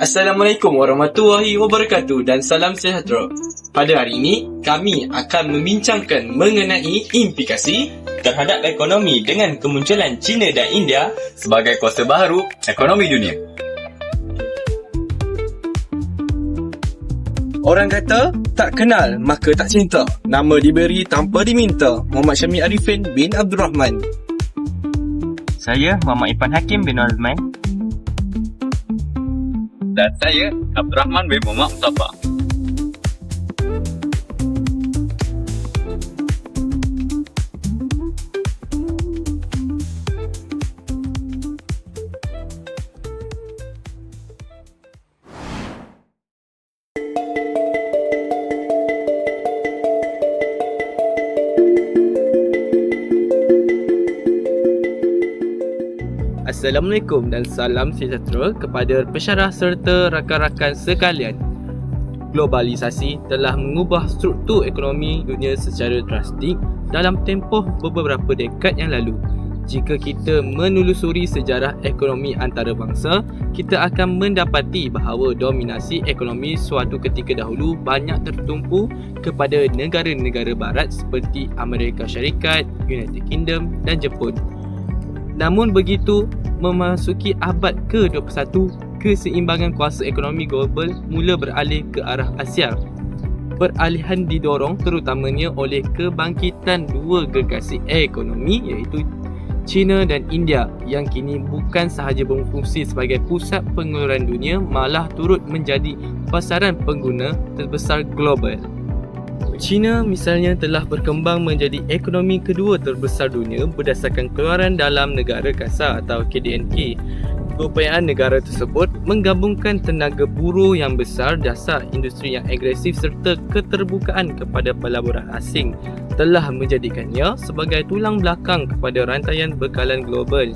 Assalamualaikum warahmatullahi wabarakatuh dan salam sejahtera. Pada hari ini, kami akan membincangkan mengenai implikasi terhadap ekonomi dengan kemunculan China dan India sebagai kuasa baharu ekonomi dunia. Orang kata, tak kenal maka tak cinta. Nama diberi tanpa diminta. Muhammad Syamil Arifin bin Abdul Rahman. Saya Muhammad Irfan Hakim bin Azman. Dan saya Abdul Rahman bin Muhammad Mustafa. Assalamualaikum dan salam sejahtera kepada pesyarah serta rakan-rakan sekalian. Globalisasi telah mengubah struktur ekonomi dunia secara drastik dalam tempoh beberapa dekad yang lalu. Jika kita menelusuri sejarah ekonomi antarabangsa, kita akan mendapati bahawa dominasi ekonomi suatu ketika dahulu banyak tertumpu kepada negara-negara barat seperti Amerika Syarikat, United Kingdom dan Jepun. Namun begitu memasuki abad ke-21, keseimbangan kuasa ekonomi global mula beralih ke arah Asia. Peralihan didorong terutamanya oleh kebangkitan dua gergasi ekonomi iaitu China dan India yang kini bukan sahaja berfungsi sebagai pusat pengeluaran dunia, malah turut menjadi pasaran pengguna terbesar global. China misalnya telah berkembang menjadi ekonomi kedua terbesar dunia berdasarkan keluaran dalam negara kasar atau KDNK. Keupayaan negara tersebut menggabungkan tenaga buruh yang besar, dasar industri yang agresif serta keterbukaan kepada pelaburan asing telah menjadikannya sebagai tulang belakang kepada rantaian bekalan global.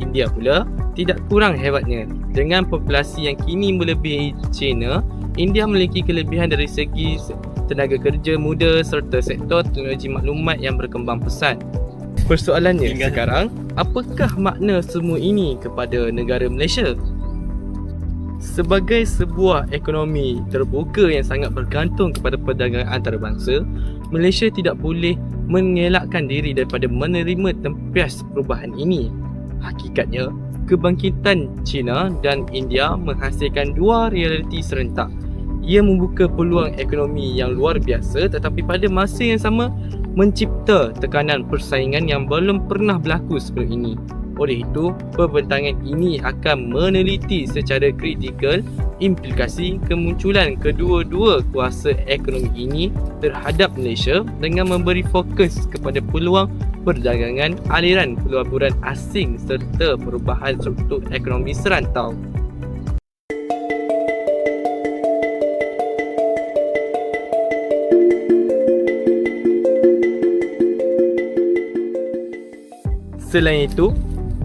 India pula tidak kurang hebatnya. Dengan populasi yang kini melebihi China, India memiliki kelebihan dari segi tenaga kerja muda serta sektor teknologi maklumat yang berkembang pesat. Persoalannya sekarang, apakah makna semua ini kepada negara Malaysia? Sebagai sebuah ekonomi terbuka yang sangat bergantung kepada perdagangan antarabangsa, Malaysia tidak boleh mengelakkan diri daripada menerima tempias perubahan ini. Hakikatnya, kebangkitan China dan India menghasilkan dua realiti serentak. Ia membuka peluang ekonomi yang luar biasa tetapi pada masa yang sama mencipta tekanan persaingan yang belum pernah berlaku sebelum ini. Oleh itu, perbentangan ini akan meneliti secara kritikal implikasi kemunculan kedua-dua kuasa ekonomi ini terhadap Malaysia dengan memberi fokus kepada peluang perdagangan, aliran pelaburan asing serta perubahan struktur ekonomi serantau. Selain itu,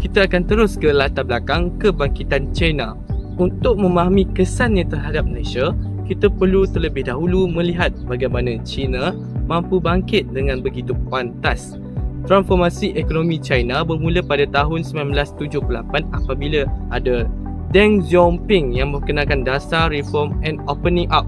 kita akan terus ke latar belakang kebangkitan China. Untuk memahami kesannya terhadap Malaysia, kita perlu terlebih dahulu melihat bagaimana China mampu bangkit dengan begitu pantas. Transformasi ekonomi China bermula pada tahun 1978 apabila ada Deng Xiaoping yang memperkenalkan dasar reform and opening up.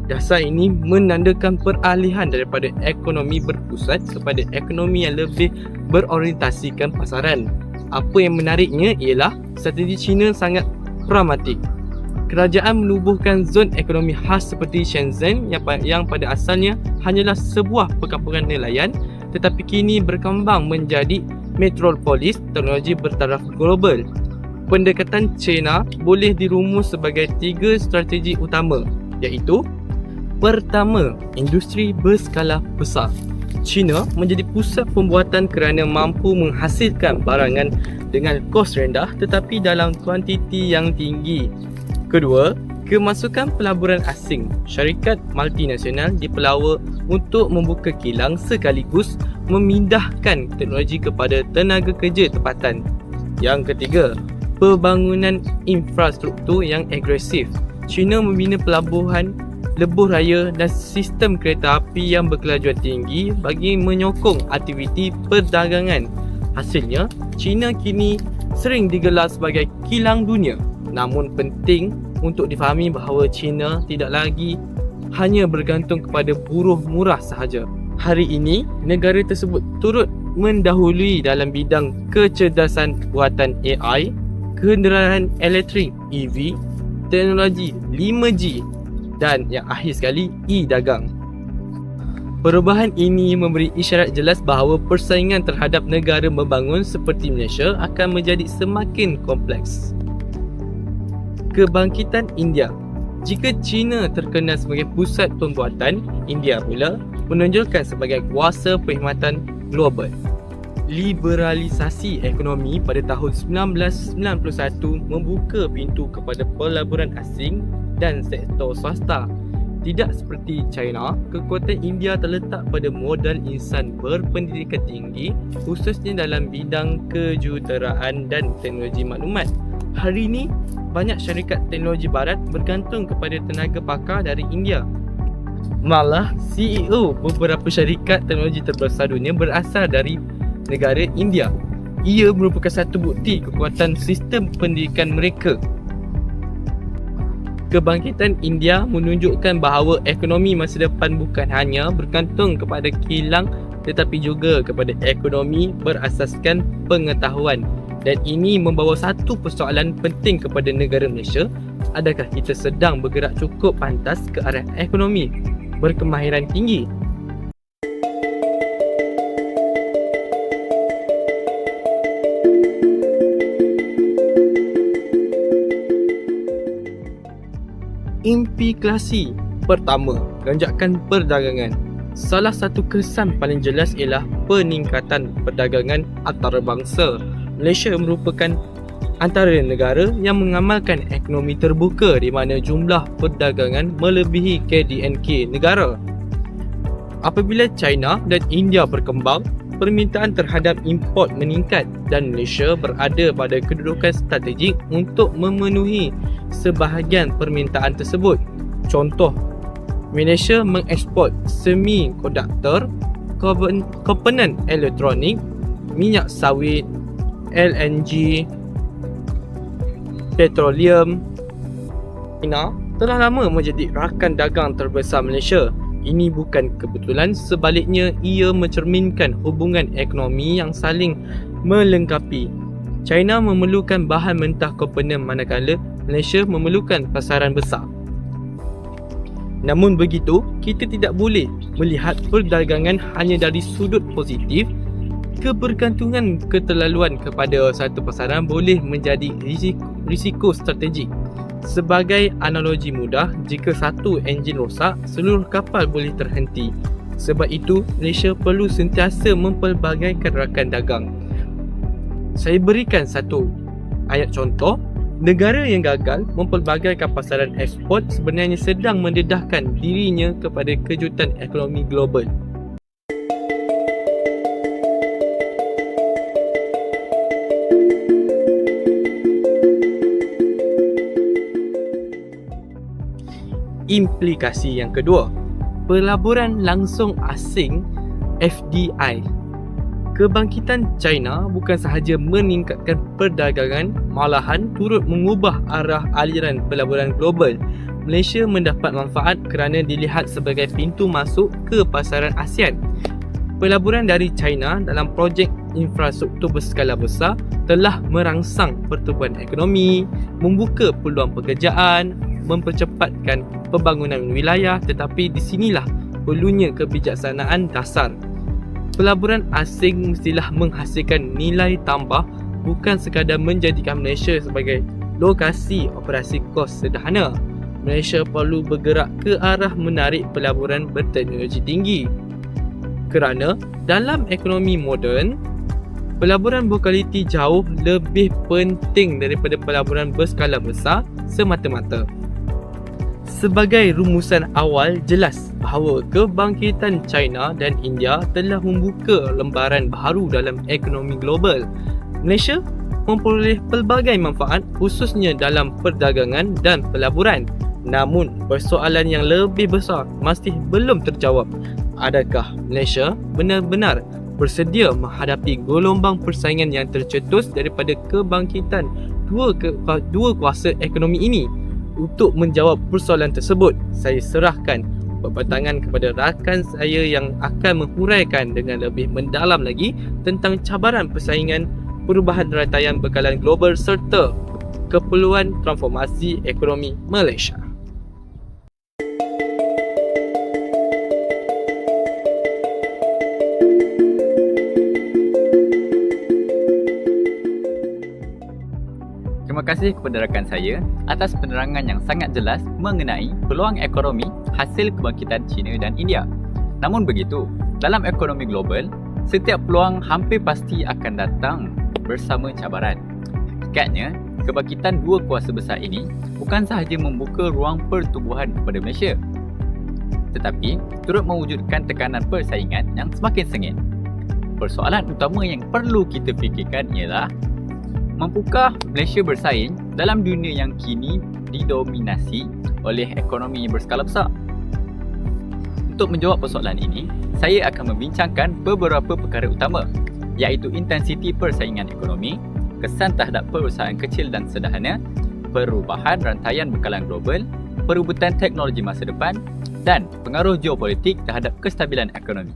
Dasar ini menandakan peralihan daripada ekonomi berpusat kepada ekonomi yang lebih berorientasikan pasaran. Apa yang menariknya ialah strategi China sangat pragmatik. Kerajaan menubuhkan zon ekonomi khas seperti Shenzhen yang pada asalnya hanyalah sebuah perkampungan nelayan tetapi kini berkembang menjadi metropolis teknologi bertaraf global. Pendekatan China boleh dirumus sebagai tiga strategi utama iaitu: pertama, industri berskala besar. China menjadi pusat pembuatan kerana mampu menghasilkan barangan dengan kos rendah tetapi dalam kuantiti yang tinggi. Kedua, kemasukan pelaburan asing. Syarikat multinasional dipelawa untuk membuka kilang sekaligus memindahkan teknologi kepada tenaga kerja tempatan. Yang ketiga, pembangunan infrastruktur yang agresif. China membina pelabuhan, lebuh raya dan sistem kereta api yang berkelajuan tinggi bagi menyokong aktiviti perdagangan. Hasilnya, China kini sering digelar sebagai kilang dunia. Namun penting untuk difahami bahawa China tidak lagi hanya bergantung kepada buruh murah sahaja. Hari ini, negara tersebut turut mendahului dalam bidang kecerdasan buatan AI, kenderaan elektrik EV, teknologi 5G dan yang akhir sekali e-dagang. Perubahan ini memberi isyarat jelas bahawa persaingan terhadap negara membangun seperti Malaysia akan menjadi semakin kompleks. Kebangkitan India. Jika China terkenal sebagai pusat pembuatan, India pula menonjolkan sebagai kuasa perkhidmatan global. Liberalisasi ekonomi pada tahun 1991 membuka pintu kepada pelaburan asing dan sektor swasta. Tidak seperti China, kekuatan India terletak pada modal insan berpendidikan tinggi, khususnya dalam bidang kejuruteraan dan teknologi maklumat. Hari ini, banyak syarikat teknologi barat bergantung kepada tenaga pakar dari India. Malah, CEO beberapa syarikat teknologi terbesar dunia berasal dari negara India. Ia merupakan satu bukti kekuatan sistem pendidikan mereka. Kebangkitan India menunjukkan bahawa ekonomi masa depan bukan hanya bergantung kepada kilang tetapi juga kepada ekonomi berasaskan pengetahuan. Dan ini membawa satu persoalan penting kepada negara Malaysia. Adakah kita sedang bergerak cukup pantas ke arah ekonomi berkemahiran tinggi? Implikasi pertama, lonjakan perdagangan. Salah satu kesan paling jelas ialah peningkatan perdagangan antarabangsa. Malaysia merupakan antara negara yang mengamalkan ekonomi terbuka di mana jumlah perdagangan melebihi KDNK negara. Apabila China dan India berkembang, permintaan terhadap import meningkat dan Malaysia berada pada kedudukan strategik untuk memenuhi sebahagian permintaan tersebut. Contoh, Malaysia mengeksport semikonduktor, komponen elektronik, minyak sawit, LNG, petroleum. China telah lama menjadi rakan dagang terbesar Malaysia. Ini bukan kebetulan, sebaliknya ia mencerminkan hubungan ekonomi yang saling melengkapi. China memerlukan bahan mentah komponen manakala Malaysia memerlukan pasaran besar. Namun begitu, kita tidak boleh melihat perdagangan hanya dari sudut positif. Kebergantungan keterlaluan kepada satu pasaran boleh menjadi risiko strategik. Sebagai analogi mudah, jika satu enjin rosak, seluruh kapal boleh terhenti. Sebab itu, Malaysia perlu sentiasa mempelbagaikan rakan dagang. Saya berikan satu ayat contoh. Negara yang gagal mempelbagaikan pasaran ekspor sebenarnya sedang mendedahkan dirinya kepada kejutan ekonomi global. Implikasi yang kedua, pelaburan langsung asing FDI. Kebangkitan China bukan sahaja meningkatkan perdagangan, malahan turut mengubah arah aliran pelaburan global. Malaysia mendapat manfaat kerana dilihat sebagai pintu masuk ke pasaran ASEAN. Pelaburan dari China dalam projek infrastruktur berskala besar telah merangsang pertumbuhan ekonomi, membuka peluang pekerjaan, mempercepatkan pembangunan wilayah, tetapi di sinilah perlunya kebijaksanaan dasar. Pelaburan asing mestilah menghasilkan nilai tambah, bukan sekadar menjadikan Malaysia sebagai lokasi operasi kos sederhana. Malaysia perlu bergerak ke arah menarik pelaburan berteknologi tinggi. Kerana dalam ekonomi moden, pelaburan berkualiti jauh lebih penting daripada pelaburan berskala besar semata-mata. Sebagai rumusan awal, jelas bahawa kebangkitan China dan India telah membuka lembaran baharu dalam ekonomi global. Malaysia memperoleh pelbagai manfaat khususnya dalam perdagangan dan pelaburan. Namun, persoalan yang lebih besar masih belum terjawab. Adakah Malaysia benar-benar bersedia menghadapi gelombang persaingan yang tercetus daripada kebangkitan dua kuasa ekonomi ini? untuk menjawab persoalan tersebut, saya serahkan pembatangan kepada rakan saya yang akan menghuraikan dengan lebih mendalam lagi tentang cabaran persaingan, perubahan rantaian bekalan global serta keperluan transformasi ekonomi Malaysia. Terima kasih kepada rakan saya atas penerangan yang sangat jelas mengenai peluang ekonomi hasil kebangkitan China dan India. Namun begitu, dalam ekonomi global, setiap peluang hampir pasti akan datang bersama cabaran. Hakikatnya, kebangkitan dua kuasa besar ini bukan sahaja membuka ruang pertumbuhan kepada Malaysia, tetapi turut mewujudkan tekanan persaingan yang semakin sengit. Persoalan utama yang perlu kita fikirkan ialah, mampukah Malaysia bersaing dalam dunia yang kini didominasi oleh ekonomi berskala besar? Untuk menjawab persoalan ini, saya akan membincangkan beberapa perkara utama, iaitu intensiti persaingan ekonomi, kesan terhadap perusahaan kecil dan sederhana, perubahan rantaian bekalan global, perebutan teknologi masa depan dan pengaruh geopolitik terhadap kestabilan ekonomi.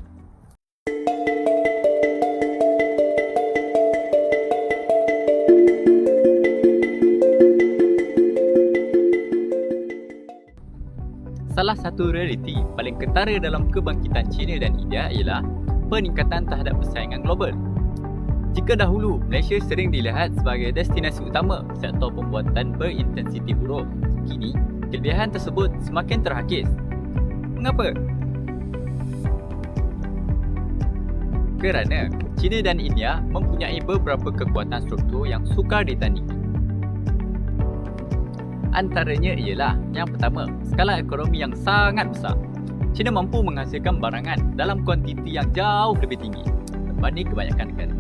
Salah satu realiti paling ketara dalam kebangkitan China dan India ialah peningkatan terhadap persaingan global. Jika dahulu Malaysia sering dilihat sebagai destinasi utama sektor pembuatan berintensiti buruh, kini kelebihan tersebut semakin terhakis. Mengapa? Kerana China dan India mempunyai beberapa kekuatan struktur yang sukar ditandingi. Antaranya ialah, yang pertama, skala ekonomi yang sangat besar. China mampu menghasilkan barangan dalam kuantiti yang jauh lebih tinggi berbanding kebanyakan negara.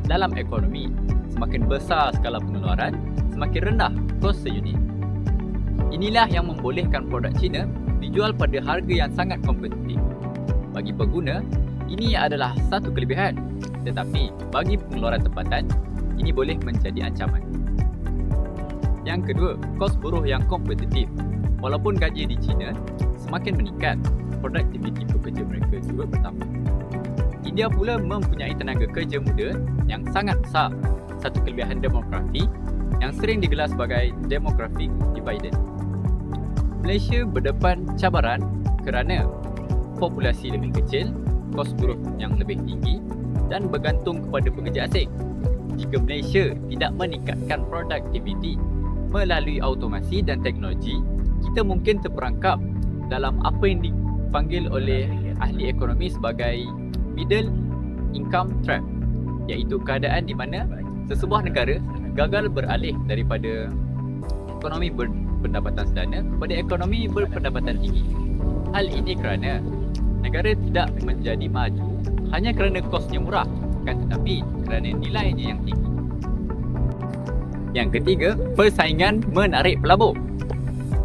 Dalam ekonomi, semakin besar skala pengeluaran, semakin rendah kos seunit. Inilah yang membolehkan produk China dijual pada harga yang sangat kompetitif. Bagi pengguna, ini adalah satu kelebihan, tetapi bagi pengeluaran tempatan, ini boleh menjadi ancaman. Yang kedua, kos buruh yang kompetitif. Walaupun gaji di China semakin meningkat, produktiviti pekerja mereka juga bertambah. India pula mempunyai tenaga kerja muda yang sangat besar, satu kelebihan demografi yang sering digelar sebagai demographic dividend. Malaysia berdepan cabaran kerana populasi lebih kecil, kos buruh yang lebih tinggi dan bergantung kepada pekerja asing. Jika Malaysia tidak meningkatkan produktiviti melalui automasi dan teknologi, kita mungkin terperangkap dalam apa yang dipanggil oleh ahli ekonomi sebagai middle income trap, iaitu keadaan di mana sesebuah negara gagal beralih daripada ekonomi berpendapatan sederhana kepada ekonomi berpendapatan tinggi. Hal ini kerana negara tidak menjadi maju hanya kerana kosnya murah, akan tetapi kerana nilainya yang tinggi. Yang ketiga, persaingan menarik pelabur.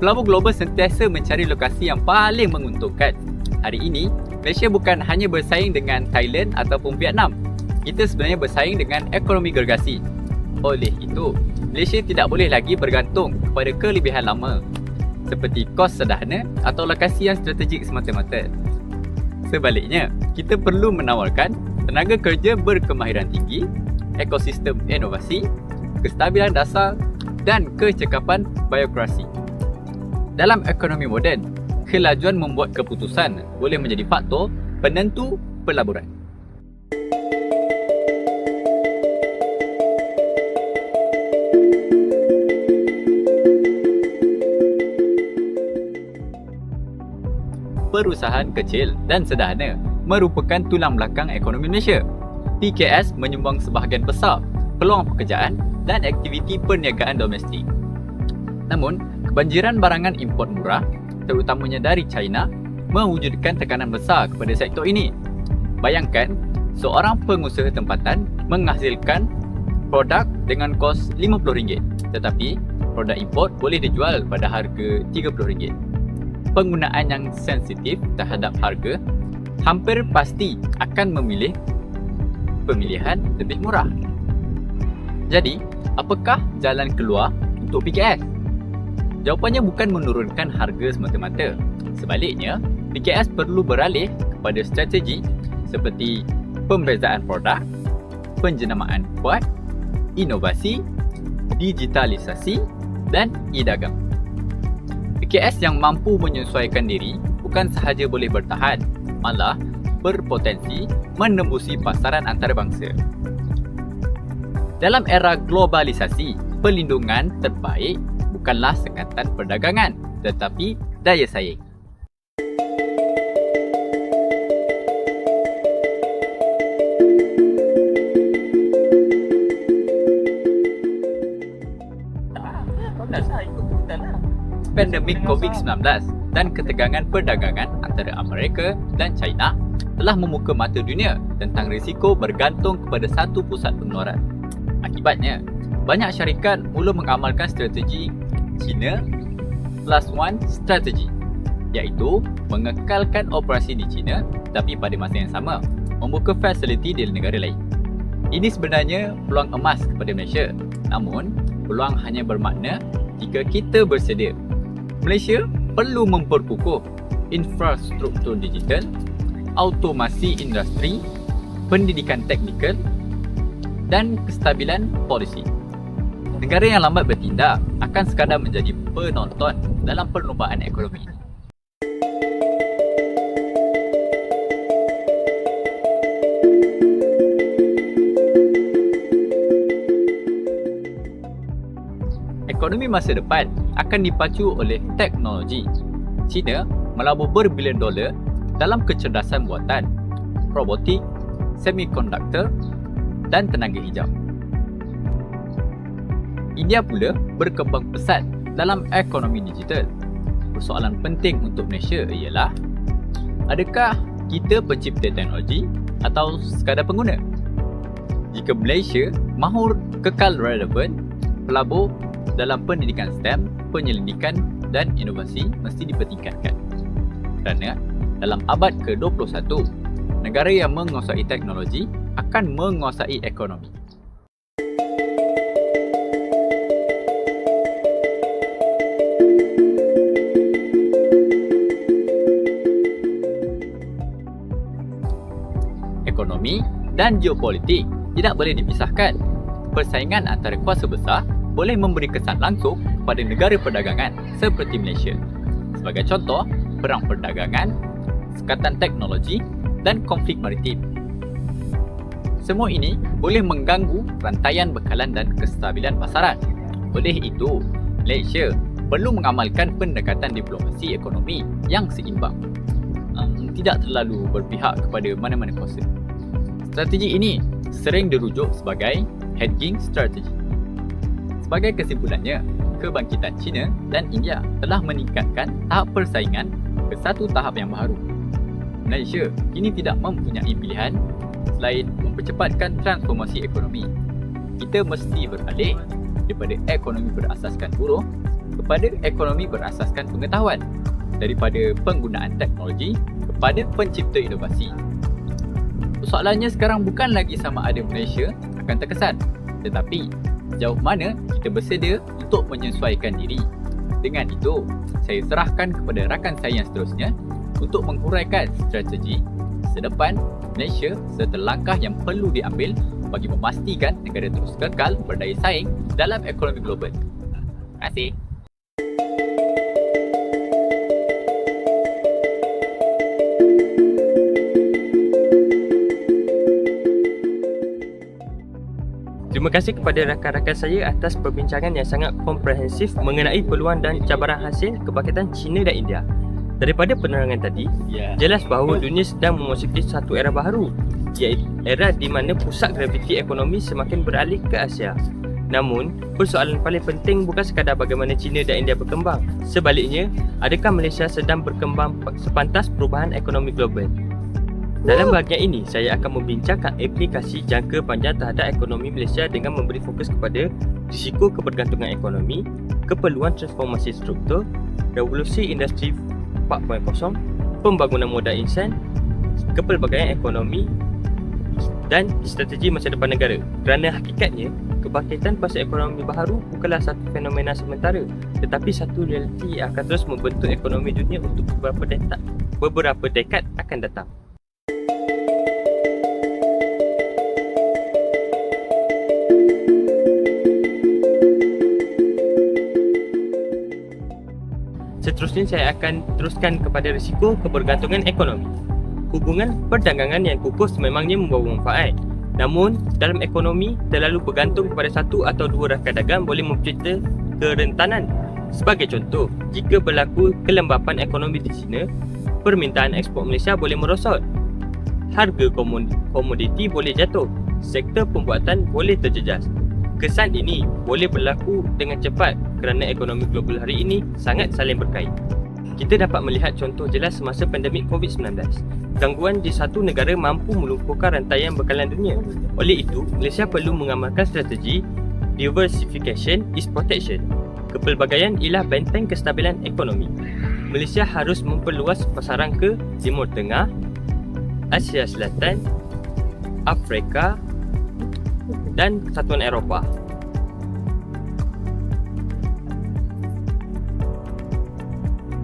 Pelabur global sentiasa mencari lokasi yang paling menguntungkan. Hari ini, Malaysia bukan hanya bersaing dengan Thailand ataupun Vietnam. Kita sebenarnya bersaing dengan ekonomi gergasi. Oleh itu, Malaysia tidak boleh lagi bergantung kepada kelebihan lama seperti kos sederhana atau lokasi yang strategik semata-mata. Sebaliknya, kita perlu menawarkan tenaga kerja berkemahiran tinggi, ekosistem inovasi, kestabilan dasar dan kecekapan birokrasi. Dalam ekonomi moden, kelajuan membuat keputusan boleh menjadi faktor penentu pelaburan. Perusahaan kecil dan sederhana merupakan tulang belakang ekonomi Malaysia. PKS menyumbang sebahagian besar peluang pekerjaan dan aktiviti perniagaan domestik. Namun, kebanjiran barangan import murah, terutamanya dari China, mewujudkan tekanan besar kepada sektor ini. Bayangkan, seorang pengusaha tempatan menghasilkan produk dengan kos RM50, tetapi produk import boleh dijual pada harga RM30. Penggunaan yang sensitif terhadap harga hampir pasti akan memilih pemilihan lebih murah. Jadi, apakah jalan keluar untuk PKS? Jawapannya bukan menurunkan harga semata-mata. Sebaliknya, PKS perlu beralih kepada strategi seperti pembezaan produk, penjenamaan kuat, inovasi, digitalisasi dan e-dagang. PKS yang mampu menyesuaikan diri bukan sahaja boleh bertahan, malah berpotensi menembusi pasaran antarabangsa. Dalam era globalisasi, perlindungan terbaik bukanlah sekatan perdagangan, tetapi daya saing. Pandemik COVID-19 dan ketegangan perdagangan antara Amerika dan China telah membuka mata dunia tentang risiko bergantung kepada satu pusat pengeluaran. Akibatnya, banyak syarikat mula mengamalkan strategi China Plus One strategi, iaitu mengekalkan operasi di China tapi pada masa yang sama membuka fasiliti di negara lain. Ini sebenarnya peluang emas kepada Malaysia, namun peluang hanya bermakna jika kita bersedia. Malaysia perlu memperkukuh infrastruktur digital, automasi industri, pendidikan teknikal dan kestabilan polisi. Negara yang lambat bertindak akan sekadar menjadi penonton dalam perlombaan ekonomi ini. Ekonomi masa depan akan dipacu oleh teknologi. China melabur berbilion dolar dalam kecerdasan buatan, robotik, semikonduktor dan tenaga hijau. India pula berkembang pesat dalam ekonomi digital. Persoalan penting untuk Malaysia ialah, adakah kita pencipta teknologi atau sekadar pengguna? Jika Malaysia mahu kekal relevan, pelabur dalam pendidikan STEM, penyelidikan dan inovasi mesti dipertingkatkan. Kerana dalam abad ke-21, negara yang menguasai teknologi akan menguasai ekonomi. Ekonomi dan geopolitik tidak boleh dipisahkan. Persaingan antara kuasa besar boleh memberi kesan langsung pada negara perdagangan seperti Malaysia. Sebagai contoh, perang perdagangan, sekatan teknologi dan konflik maritim. Semua ini boleh mengganggu rantaian bekalan dan kestabilan pasaran. Oleh itu, Malaysia perlu mengamalkan pendekatan diplomasi ekonomi yang seimbang. Tidak terlalu berpihak kepada mana-mana kuasa. Strategi ini sering dirujuk sebagai hedging strategy. Sebagai kesimpulannya, kebangkitan China dan India telah meningkatkan tahap persaingan ke satu tahap yang baru. Malaysia kini tidak mempunyai pilihan selain mempercepatkan transformasi ekonomi. Kita mesti beralih daripada ekonomi berasaskan buruh kepada ekonomi berasaskan pengetahuan, daripada penggunaan teknologi kepada pencipta inovasi. Persoalannya sekarang bukan lagi sama ada Malaysia akan terkesan, tetapi sejauh mana kita bersedia untuk menyesuaikan diri. Dengan itu, saya serahkan kepada rakan saya yang seterusnya untuk menguraikan strategi masa depan Malaysia serta langkah yang perlu diambil bagi memastikan negara terus kekal berdaya saing dalam ekonomi global. Terima kasih. Terima kasih kepada rakan-rakan saya atas perbincangan yang sangat komprehensif mengenai peluang dan cabaran hasil kebangkitan China dan India. Daripada penerangan tadi, jelas bahawa dunia sedang memasuki satu era baru, iaitu era di mana pusat graviti ekonomi semakin beralih ke Asia. Namun, persoalan paling penting bukan sekadar bagaimana China dan India berkembang. Sebaliknya, adakah Malaysia sedang berkembang sepantas perubahan ekonomi global? Dalam bahagian ini, saya akan membincangkan aplikasi jangka panjang terhadap ekonomi Malaysia dengan memberi fokus kepada risiko kebergantungan ekonomi, keperluan transformasi struktur, revolusi industri 4.0, pembangunan modal insan, kepelbagaian ekonomi dan strategi masa depan negara. Kerana hakikatnya, kebangkitan pasar ekonomi baharu bukanlah satu fenomena sementara, tetapi satu realiti yang akan terus membentuk ekonomi dunia untuk beberapa dekad akan datang. Seterusnya saya akan teruskan kepada risiko kebergantungan ekonomi. Hubungan perdagangan yang kukuh sememangnya membawa manfaat. Namun, dalam ekonomi, terlalu bergantung kepada satu atau dua rakan dagang boleh mencipta kerentanan. Sebagai contoh, jika berlaku kelembapan ekonomi di China, permintaan ekspor Malaysia boleh merosot. Harga komoditi boleh jatuh. Sektor pembuatan boleh terjejas. Kesan ini boleh berlaku dengan cepat kerana ekonomi global hari ini sangat saling berkait. Kita dapat melihat contoh jelas semasa pandemik COVID-19. Gangguan di satu negara mampu melumpuhkan rantaian bekalan dunia. Oleh itu, Malaysia perlu mengamalkan strategi diversification is protection. Kepelbagaian ialah benteng kestabilan ekonomi. Malaysia harus memperluas pasaran ke Timur Tengah, Asia Selatan, Afrika dan Satuan Eropah.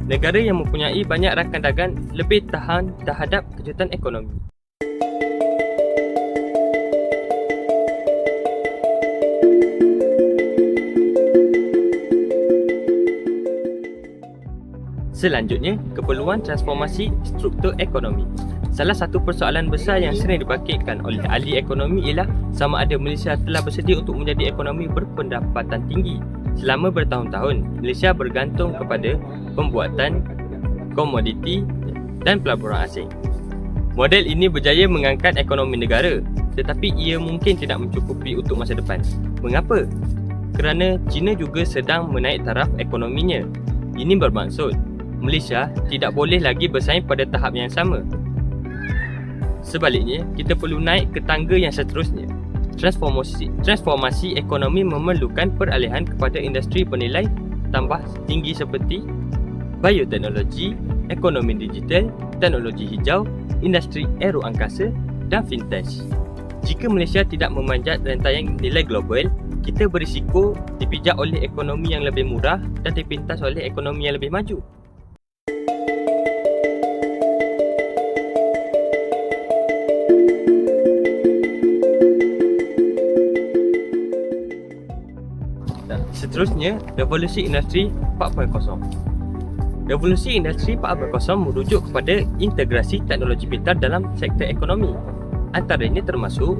Negara yang mempunyai banyak rakan dagang lebih tahan terhadap kejutan ekonomi. Selanjutnya, keperluan transformasi struktur ekonomi. Salah satu persoalan besar yang sering dibangkitkan oleh ahli ekonomi ialah sama ada Malaysia telah bersedia untuk menjadi ekonomi berpendapatan tinggi. Selama bertahun-tahun, Malaysia bergantung kepada pembuatan komoditi dan pelaburan asing. Model ini berjaya mengangkat ekonomi negara, tetapi ia mungkin tidak mencukupi untuk masa depan. Mengapa? Kerana China juga sedang menaik taraf ekonominya. Ini bermaksud Malaysia tidak boleh lagi bersaing pada tahap yang sama. Sebaliknya, kita perlu naik ke tangga yang seterusnya. Transformasi ekonomi memerlukan peralihan kepada industri bernilai tambah tinggi seperti bioteknologi, ekonomi digital, teknologi hijau, industri aeroangkasa dan fintech. Jika Malaysia tidak memanjat rantaian nilai global, kita berisiko dipijak oleh ekonomi yang lebih murah dan dipintas oleh ekonomi yang lebih maju. Seterusnya, revolusi industri 4.0. Revolusi industri 4.0 merujuk kepada integrasi teknologi pintar dalam sektor ekonomi. Antaranya termasuk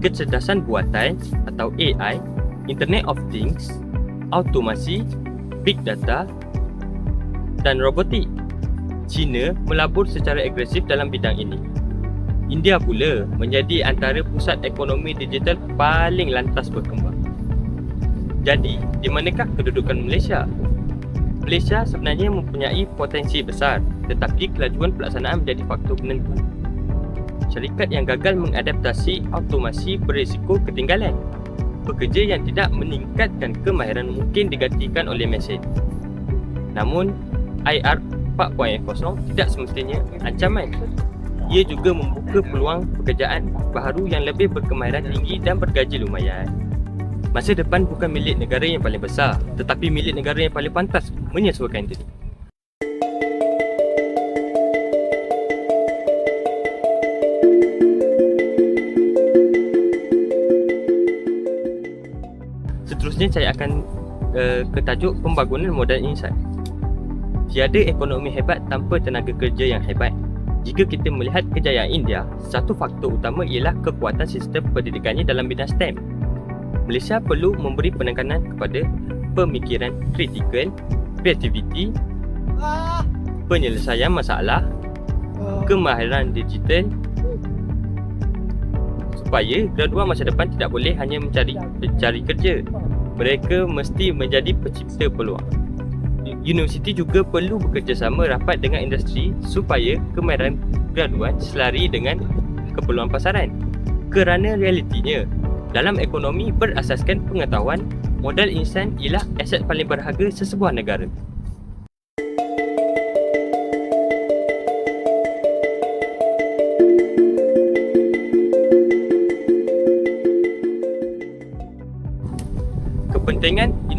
kecerdasan buatan atau AI, Internet of Things, automasi, big data dan robotik. China melabur secara agresif dalam bidang ini. India pula menjadi antara pusat ekonomi digital paling lantas berkembang. Jadi, di manakah kedudukan Malaysia? Malaysia sebenarnya mempunyai potensi besar, tetapi kelajuan pelaksanaan menjadi faktor penentu. Syarikat yang gagal mengadaptasi automasi berisiko ketinggalan. Pekerja yang tidak meningkatkan kemahiran mungkin digantikan oleh mesin. Namun, IR 4.0 tidak semestinya ancaman. Ia juga membuka peluang pekerjaan baharu yang lebih berkemahiran tinggi dan bergaji lumayan. Masa depan bukan milik negara yang paling besar, tetapi milik negara yang paling pantas menyesuaikan diri. Seterusnya saya akan ke tajuk pembangunan modal insan. Tiada ekonomi hebat tanpa tenaga kerja yang hebat. Jika kita melihat kejayaan India, satu faktor utama ialah kekuatan sistem pendidikannya dalam bidang STEM. Malaysia perlu memberi penekanan kepada pemikiran kritikal, kreativiti, penyelesaian masalah, kemahiran digital supaya graduan masa depan tidak boleh hanya mencari kerja. Mereka mesti menjadi pencipta peluang. Universiti juga perlu bekerjasama rapat dengan industri supaya kemahiran graduan selari dengan keperluan pasaran. Kerana realitinya, dalam ekonomi berasaskan pengetahuan, modal insan ialah aset paling berharga sesebuah negara.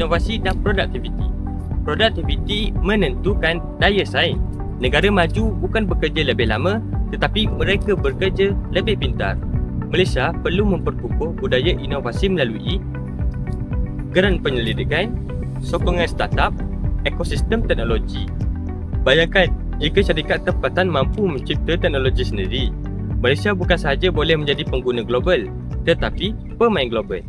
inovasi dan produktiviti. Produktiviti menentukan daya saing. Negara maju bukan bekerja lebih lama, tetapi mereka bekerja lebih pintar. Malaysia perlu memperkukuh budaya inovasi melalui geran penyelidikan, sokongan startup, ekosistem teknologi. Bayangkan jika syarikat tempatan mampu mencipta teknologi sendiri, Malaysia bukan sahaja boleh menjadi pengguna global, tetapi pemain global.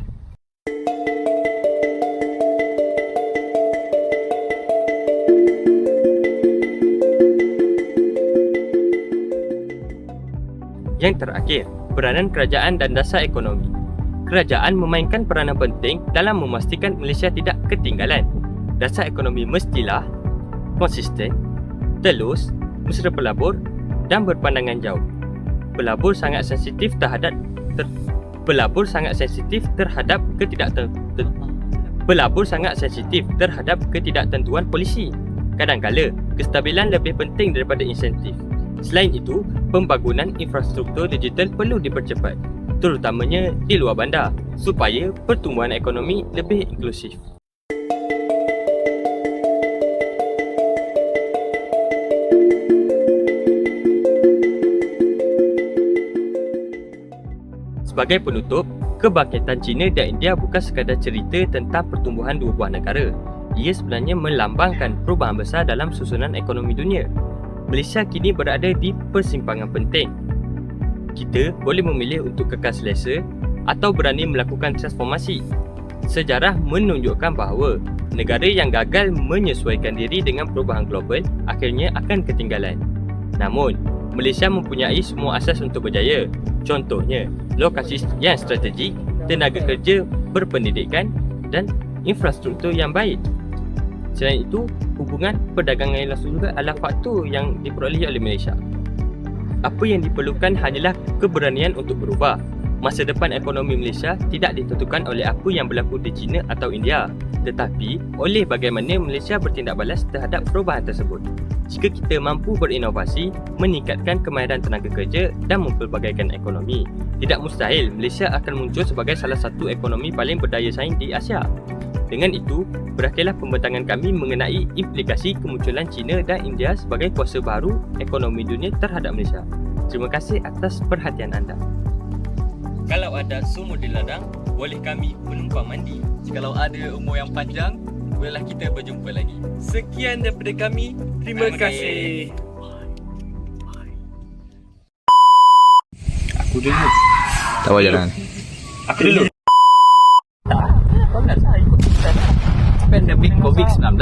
Yang terakhir, peranan kerajaan dan dasar ekonomi. Kerajaan memainkan peranan penting dalam memastikan Malaysia tidak ketinggalan. Dasar ekonomi mestilah konsisten, telus, mesra pelabur dan berpandangan jauh. Pelabur sangat sensitif terhadap ketidaktentuan polisi. Kadang-kala, kestabilan lebih penting daripada insentif. Selain itu, pembangunan infrastruktur digital perlu dipercepat, terutamanya di luar bandar, supaya pertumbuhan ekonomi lebih inklusif. Sebagai penutup, kebangkitan China dan India bukan sekadar cerita tentang pertumbuhan dua buah negara. Ia sebenarnya melambangkan perubahan besar dalam susunan ekonomi dunia. Malaysia kini berada di persimpangan penting. Kita boleh memilih untuk kekal selesa atau berani melakukan transformasi. Sejarah menunjukkan bahawa negara yang gagal menyesuaikan diri dengan perubahan global akhirnya akan ketinggalan. Namun, Malaysia mempunyai semua asas untuk berjaya. Contohnya, lokasi yang strategik, tenaga kerja berpendidikan dan infrastruktur yang baik. Selain itu, hubungan perdagangan yang langsung juga adalah faktor yang diperolehi oleh Malaysia. Apa yang diperlukan hanyalah keberanian untuk berubah. Masa depan ekonomi Malaysia tidak ditentukan oleh apa yang berlaku di China atau India, tetapi oleh bagaimana Malaysia bertindak balas terhadap perubahan tersebut. Jika kita mampu berinovasi, meningkatkan kemahiran tenaga kerja dan mempelbagaikan ekonomi, tidak mustahil Malaysia akan muncul sebagai salah satu ekonomi paling berdaya saing di Asia. Dengan itu, berakhirlah pembentangan kami mengenai implikasi kemunculan China dan India sebagai kuasa baru ekonomi dunia terhadap Malaysia. Terima kasih atas perhatian anda. Kalau ada sumur di ladang, boleh kami menumpang mandi. Jikalau ada umur yang panjang, bolehlah kita berjumpa lagi. Sekian daripada kami. Terima kasih. Aku dulu. Tak payah jangan. Aku dulu. Pandemik COVID-19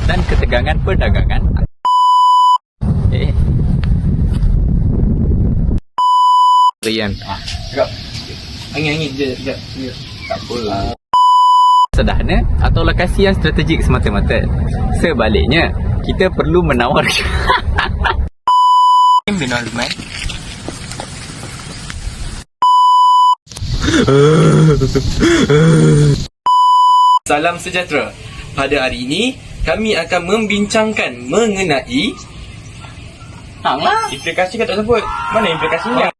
dan ketegangan perdagangan. Rian. Angin-angin je. Tak apa. Sederhana atau lokasi yang strategik semata-mata. Sebaliknya, kita perlu menawar bin Alman. Salam sejahtera. Pada hari ini, kami akan membincangkan mengenai Implikasi kau tak sebut. Mana implikasinya?